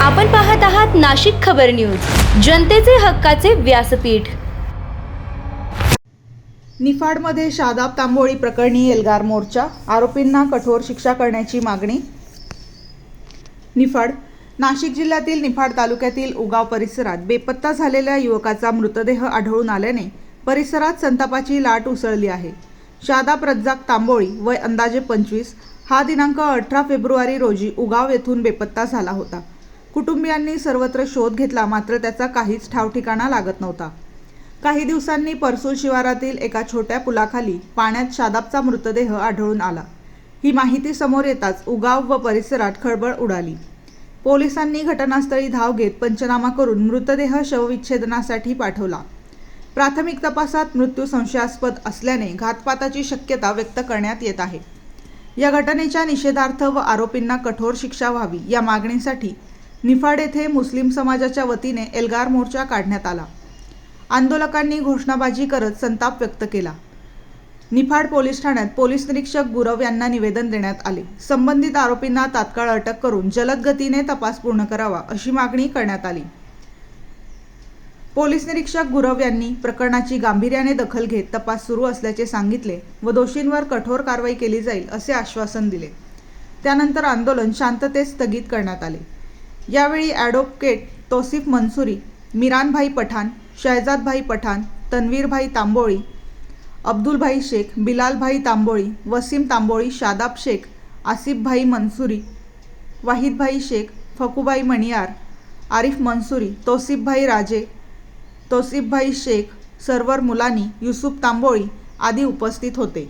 आपण पाहत आहात नाशिक खबर न्यूज, जनतेचे हक्काचे व्यासपीठ। निफाडमध्ये शादाब तांबोळी प्रकरणी एल्गार मोर्चा, आरोपींना कठोर शिक्षा करण्याची मागणी। निफाड नाशिक जिल्ह्यातील निफाड तालुक्यातील उगाव परिसरात बेपत्ता झालेल्या युवकाचा मृतदेह आढळून आल्याने परिसरात संतापाची लाट उसळली आहे। शादाब रज्जाक तांबोळी वय अंदाजे 25 हा दिनांक 18 फेब्रुवारी रोजी उगाव येथून बेपत्ता झाला होता। कुटुंबियांनी सर्वत्र शोध घेतला, मात्र त्याचा काहीच ठावठिकाणा लागत नव्हता। काही दिवसांनी परसूल शिवारातील एका छोट्या पुलाखाली पाण्यात शादाबचा मृतदेह आढळून आला। ही माहिती समोर येताच उगाव व परिसरात खळबळ उडाली। पोलिसांनी घटनास्थळी धाव घेत पंचनामा करून मृतदेह शवविच्छेदनासाठी पाठवला। प्राथमिक तपासात मृत्यू संशयास्पद असल्याने घातपाताची शक्यता व्यक्त करण्यात येत आहे। या घटनेच्या निषेधार्थ व आरोपींना कठोर शिक्षा व्हावी या मागणीसाठी निफाड येथे मुस्लिम समाजाच्या वतीने एल्गार मोर्चा काढण्यात आला। आंदोलकांनी घोषणाबाजी करत संताप व्यक्त केला। निफाड पोलीस ठाण्यात पोलीस निरीक्षक गुरव यांना निवेदन देण्यात आले। संबंधित आरोपींना तात्काळ अटक करून जलद गतीने तपास पूर्ण करावा अशी मागणी करण्यात आली। पोलीस निरीक्षक गुरव यांनी प्रकरणाची गांभीर्याने दखल घेत तपास सुरू असल्याचे सांगितले व दोषींवर कठोर कारवाई केली जाईल असे आश्वासन दिले। त्यानंतर आंदोलन शांततेत स्थगित करण्यात आले। यावेळी ॲडव्होकेट तौसिफ मंसूरी, मिरानभाई पठाण, शहजादभाई पठाण, तन्वीरभाई तांबोळी, अब्दुलभाई शेख, बिलालभाई तांबोळी, वसीम तांबोळी, शादाब शेख, आसिफभाई मंसूरी, वाहिदभाई शेख, फकुबाई मणियार, आरिफ मंसूरी, तौसिफभाई राजे, तौसिफभाई शेख, सरवर मुलानी, युसुफ तांबोळी आदी उपस्थित होते।